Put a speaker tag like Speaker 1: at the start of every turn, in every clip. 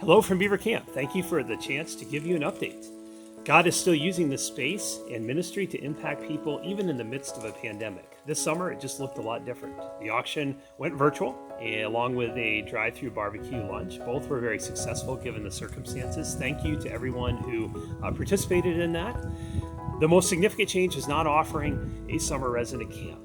Speaker 1: Hello from Beaver Camp. Thank you for the chance to give you an update. God is still using this space and ministry to impact people even in the midst of a pandemic. This summer, it just looked a lot different. The auction went virtual, along with a drive-through barbecue lunch. Both were very successful given the circumstances. Thank you to everyone who participated in that. The most significant change is not offering a summer resident camp.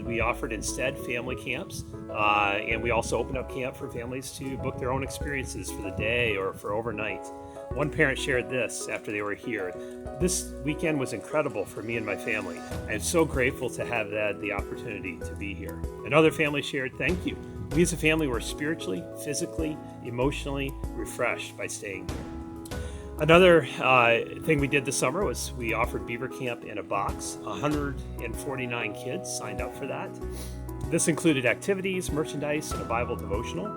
Speaker 1: We offered instead family camps, and we also opened up camp for families to book their own experiences for the day or for overnight. One parent shared this after they were here. This weekend was incredible for me and my family. I'm so grateful to have had the opportunity to be here. Another family shared, thank you. We as a family were spiritually, physically, emotionally refreshed by staying here. Another thing we did this summer was we offered Beaver Camp in a box. 149 kids signed up for that. This included activities, merchandise, and a Bible devotional.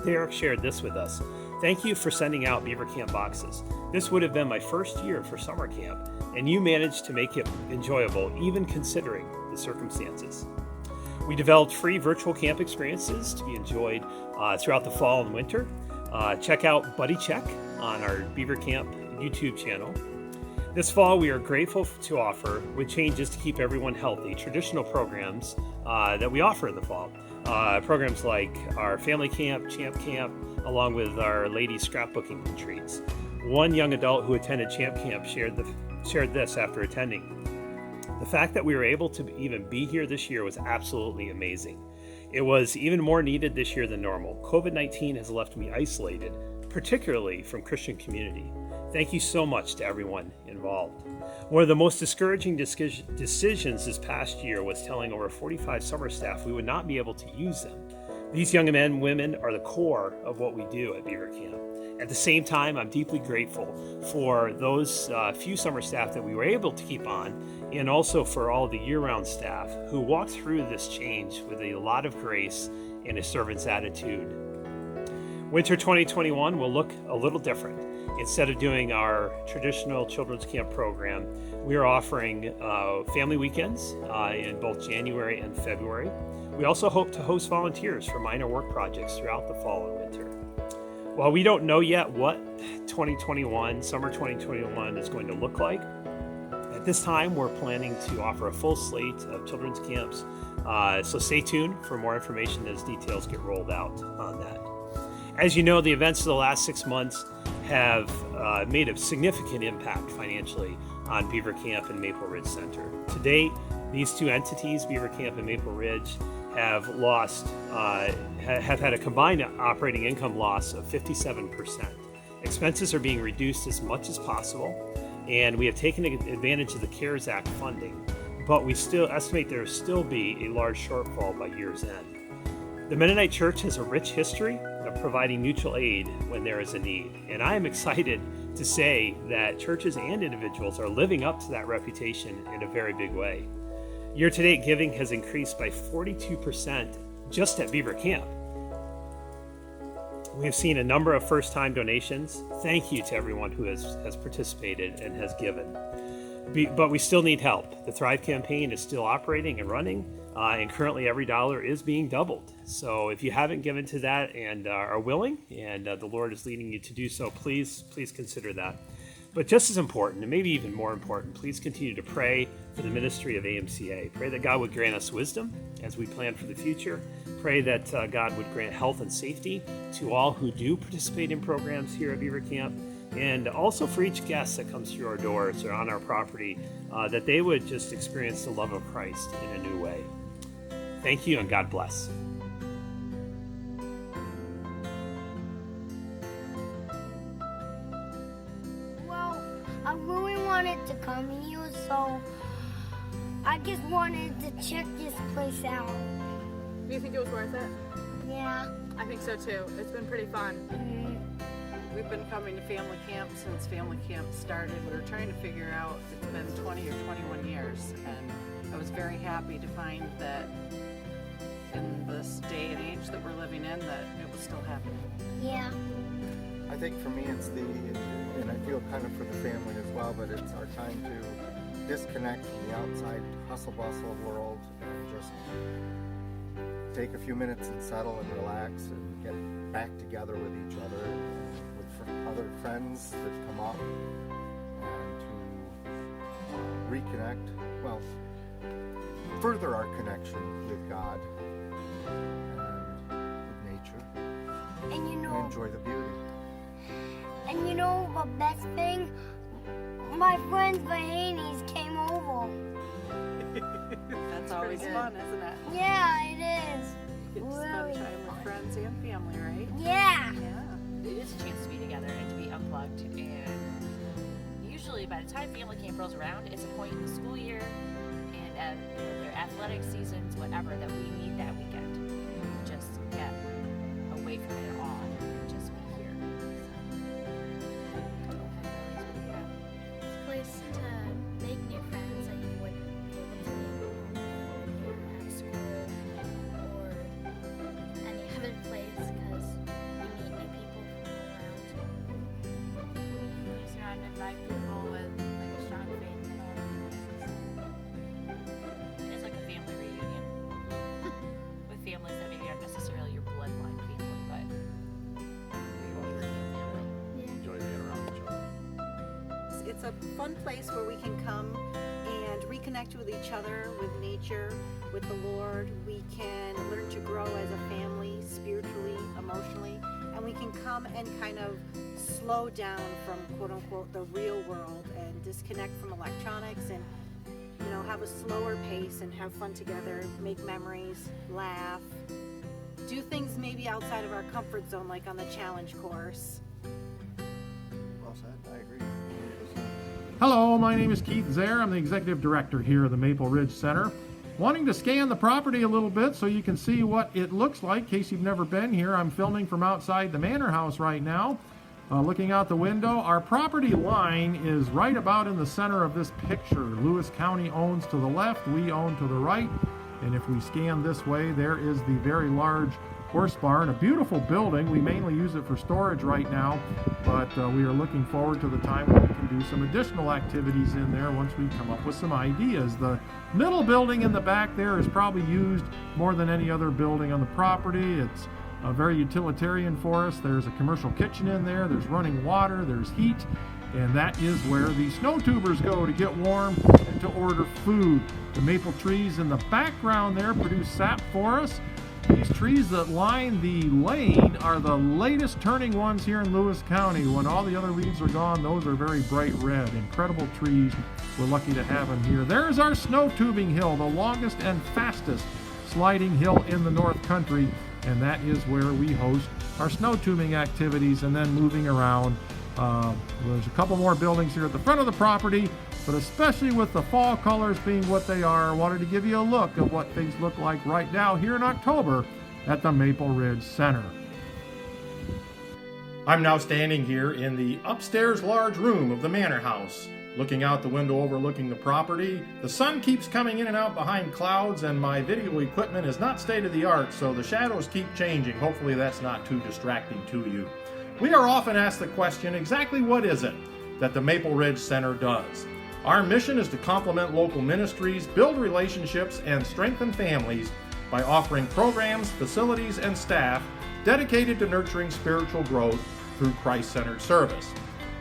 Speaker 1: Derek shared this with us. Thank you for sending out Beaver Camp boxes. This would have been my first year for summer camp, and you managed to make it enjoyable even considering the circumstances. We developed free virtual camp experiences to be enjoyed throughout the fall and winter. Check out Buddy Check on our Beaver Camp YouTube channel. This fall, we are grateful to offer, with changes to keep everyone healthy, traditional programs that we offer in the fall. Programs like our family camp, champ camp, along with our ladies scrapbooking retreats. One young adult who attended champ camp shared this after attending. The fact that we were able to even be here this year was absolutely amazing. It was even more needed this year than normal. COVID-19 has left me isolated, particularly from Christian community. Thank you so much to everyone involved. One of the most discouraging decisions this past year was telling over 45 summer staff we would not be able to use them. These young men and women are the core of what we do at Beaver Camp. At the same time, I'm deeply grateful for those few summer staff that we were able to keep on, and also for all the year-round staff who walked through this change with a lot of grace and a servant's attitude. Winter 2021 will look a little different. Instead of doing our traditional children's camp program, we are offering family weekends in both January and February. We also hope to host volunteers for minor work projects throughout the fall and winter. While we don't know yet what summer 2021 is going to look like, at this time we're planning to offer a full slate of children's camps. So stay tuned for more information as details get rolled out on that. As you know, the events of the last 6 months have made a significant impact financially on Beaver Camp and Maple Ridge Center. To date, these two entities, Beaver Camp and Maple Ridge, have had a combined operating income loss of 57%. Expenses are being reduced as much as possible, and we have taken advantage of the CARES Act funding, but we still estimate there will still be a large shortfall by year's end. The Mennonite Church has a rich history of providing mutual aid when there is a need, and I am excited to say that churches and individuals are living up to that reputation in a very big way. Year-to-date giving has increased by 42% just at Beaver Camp. We have seen a number of first-time donations. Thank you to everyone who has participated and has given. But we still need help. The Thrive campaign is still operating and running, and currently every dollar is being doubled. So if you haven't given to that and are willing, and the Lord is leading you to do so, please consider that. But just as important, and maybe even more important, please continue to pray for the ministry of AMCA. Pray that God would grant us wisdom as we plan for the future. Pray that God would grant health and safety to all who do participate in programs here at Beaver Camp, and also for each guest that comes through our doors or on our property, that they would just experience the love of Christ in a new way. Thank you, and God bless.
Speaker 2: I really wanted to come here, so I just wanted to check this place out.
Speaker 3: Do you think it was worth it?
Speaker 2: Yeah.
Speaker 3: I think so too. It's been pretty fun.
Speaker 2: Mm-hmm.
Speaker 4: We've been coming to family camp since family camp started. We were trying to figure out, it's been 20 or 21 years, and I was very happy to find that in this day and age that we're living in, that it was still happening.
Speaker 2: Yeah.
Speaker 5: I think for me it's and I feel kind of for the family as well, but it's our time to disconnect from the outside hustle bustle world and just take a few minutes and settle and relax and get back together with each other and with other friends that come up, and to reconnect, well, further our connection with God and with nature,
Speaker 2: And you
Speaker 5: and
Speaker 2: know,
Speaker 5: enjoy the beauty.
Speaker 2: the best thing? My friends Vahanis came over.
Speaker 4: That's always
Speaker 3: pretty good.
Speaker 4: fun, isn't it?
Speaker 2: Yeah, it is.
Speaker 4: You get to
Speaker 2: Really
Speaker 4: spend time with friends and family, right?
Speaker 2: Yeah.
Speaker 4: Yeah.
Speaker 6: It is a chance to be together and to be unplugged. And usually, by the time family camp rolls around, it's a point in the school year and their athletic seasons, whatever, that we need that weekend to just get away from it all and just be here.
Speaker 7: It's a place to make new friends that you wouldn't be able to make when you're at school or any other place, because you meet new people from around. You surround and invite people with like a strong faith in all
Speaker 6: It's like a family reunion with families that maybe aren't necessarily your bloodline family, but
Speaker 8: Enjoy being around each other.
Speaker 9: It's a fun place where we can come and reconnect with each other, with nature, with the Lord. We can learn to grow as a family, spiritually, emotionally, and we can come and kind of slow down from quote unquote the real world and disconnect from electronics and have a slower pace and have fun together, make memories, laugh, do things maybe outside of our comfort zone, like on the challenge course.
Speaker 5: Well said, I agree.
Speaker 10: Hello, my name is Keith Zaire. I'm the Executive Director here at the Maple Ridge Center. Wanting to scan the property a little bit so you can see what it looks like in case you've never been here. I'm filming from outside the manor house right now. Looking out the window, our property line is right about in the center of this picture. Lewis County owns to the left, we own to the right. And if we scan this way, there is the very large horse barn, a beautiful building. We mainly use it for storage right now, but we are looking forward to the time when we can do some additional activities in there once we come up with some ideas. The middle building in the back there is probably used more than any other building on the property. It's very utilitarian for us. There's a commercial kitchen in there, there's running water, there's heat, and that is where the snow tubers go to get warm and to order food. The maple trees in the background there produce sap for us. These trees that line the lane are the latest turning ones here in Lewis County. When all the other leaves are gone, those are very bright red. Incredible trees. We're lucky to have them here. There's our snow tubing hill, the longest and fastest sliding hill in the North Country, and that is where we host our snow tubing activities. And then moving around, there's a couple more buildings here at the front of the property, but especially with the fall colors being what they are, I wanted to give you a look at what things look like right now here in October at the Maple Ridge Center. I'm now standing here in the upstairs large room of the manor house, looking out the window overlooking the property. The sun keeps coming in and out behind clouds, and my video equipment is not state-of-the-art, so the shadows keep changing. Hopefully that's not too distracting to you. We are often asked the question, exactly what is it that the Maple Ridge Center does? Our mission is to complement local ministries, build relationships, and strengthen families by offering programs, facilities, and staff dedicated to nurturing spiritual growth through Christ-centered service.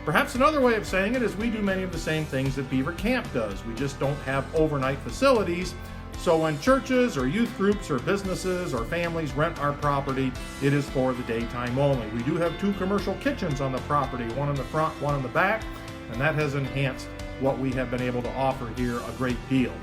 Speaker 10: Perhaps another way of saying it is we do many of the same things that Beaver Camp does. We just don't have overnight facilities. So when churches or youth groups or businesses or families rent our property, it is for the daytime only. We do have 2 commercial kitchens on the property, one in the front, one in the back, and that has enhanced what we have been able to offer here a great deal.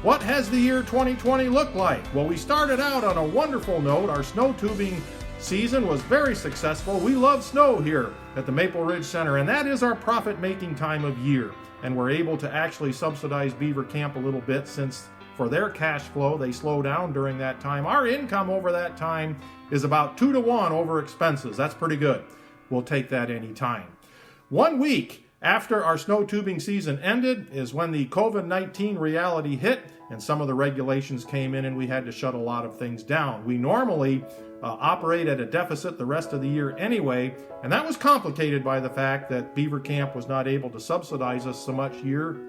Speaker 10: What has the year 2020 looked like? Well, we started out on a wonderful note. Our snow tubing season was very successful. We love snow here at the Maple Ridge Center, and that is our profit-making time of year. And we're able to actually subsidize Beaver Camp a little bit, since for their cash flow, they slow down during that time. Our income over that time is about 2 to 1 over expenses. That's pretty good. We'll take that any time. 1 week after our snow tubing season ended is when the COVID-19 reality hit, and some of the regulations came in and we had to shut a lot of things down. We normally operate at a deficit the rest of the year anyway, and that was complicated by the fact that Beaver Camp was not able to subsidize us so much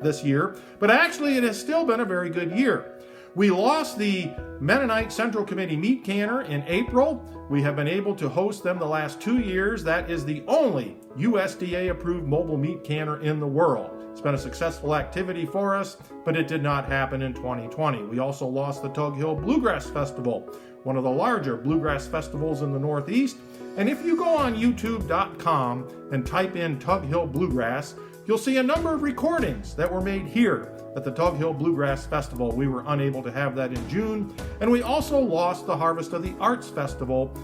Speaker 10: this year, but actually it has still been a very good year. We lost the Mennonite Central Committee Meat Canner in April. We have been able to host them the last 2 years. That is the only USDA-approved mobile meat canner in the world. It's been a successful activity for us, but it did not happen in 2020. We also lost the Tug Hill Bluegrass Festival, one of the larger bluegrass festivals in the Northeast. And if you go on youtube.com and type in Tug Hill Bluegrass, you'll see a number of recordings that were made here at the Tug Hill Bluegrass Festival. We were unable to have that in June. And we also lost the Harvest of the Arts Festival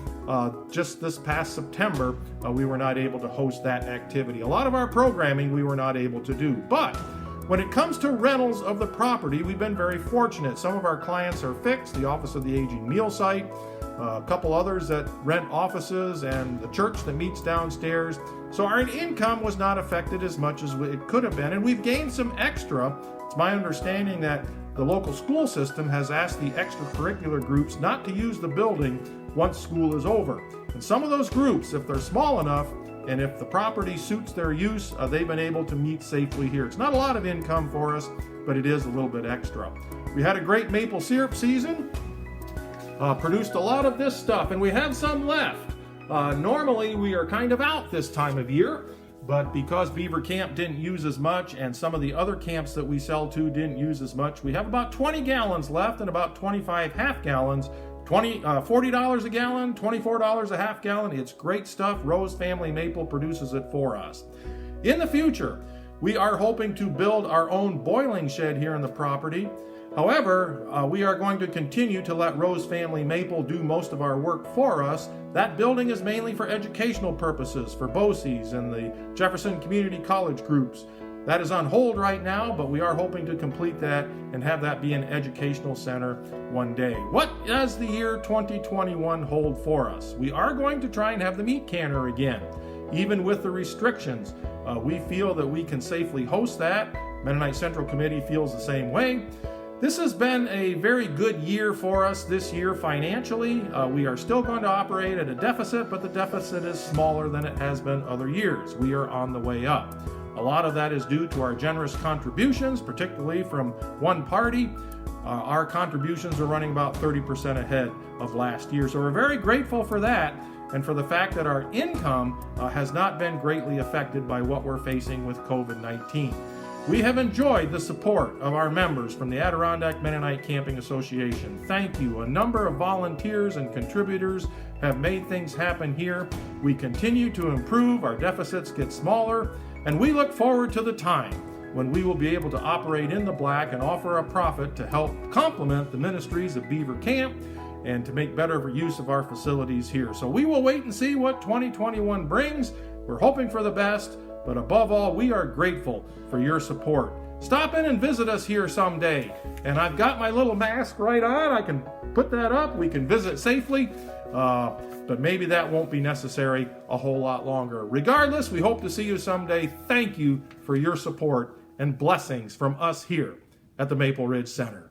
Speaker 10: just this past September. We were not able to host that activity. A lot of our programming we were not able to do. But when it comes to rentals of the property, we've been very fortunate. Some of our clients are fixed, the Office of the Aging Meal Site, a couple others that rent offices, and the church that meets downstairs. So our income was not affected as much as it could have been, and we've gained some extra. It's my understanding that the local school system has asked the extracurricular groups not to use the building once school is over. And some of those groups, if they're small enough, and if the property suits their use, they've been able to meet safely here. It's not a lot of income for us, but it is a little bit extra. We had a great maple syrup season, produced a lot of this stuff, and we have some left. Normally we are kind of out this time of year, but because Beaver Camp didn't use as much and some of the other camps that we sell to didn't use as much, we have about 20 gallons left and about 25 half gallons. $40 a gallon, $24 a half gallon. It's great stuff. Rose Family Maple produces it for us. In the future, we are hoping to build our own boiling shed here in the property. However, we are going to continue to let Rose Family Maple do most of our work for us. That building is mainly for educational purposes, for BOCES and the Jefferson Community College groups. That is on hold right now, but we are hoping to complete that and have that be an educational center one day. What does the year 2021 hold for us? We are going to try and have the meat canner again. Even with the restrictions, we feel that we can safely host that. Mennonite Central Committee feels the same way. This has been a very good year for us this year financially. We are still going to operate at a deficit, but the deficit is smaller than it has been other years. We are on the way up. A lot of that is due to our generous contributions, particularly from one party. Our contributions are running about 30% ahead of last year. So we're very grateful for that and for the fact that our income has not been greatly affected by what we're facing with COVID-19. We have enjoyed the support of our members from the Adirondack Mennonite Camping Association. Thank you. A number of volunteers and contributors have made things happen here. We continue to improve, our deficits get smaller, and we look forward to the time when we will be able to operate in the black and offer a profit to help complement the ministries of Beaver Camp and to make better use of our facilities here. So we will wait and see what 2021 brings. We're hoping for the best, but above all, we are grateful for your support. Stop in and visit us here someday. And I've got my little mask right on. I can put that up. We can visit safely. But maybe that won't be necessary a whole lot longer. Regardless, we hope to see you someday. Thank you for your support and blessings from us here at the Maple Ridge Center.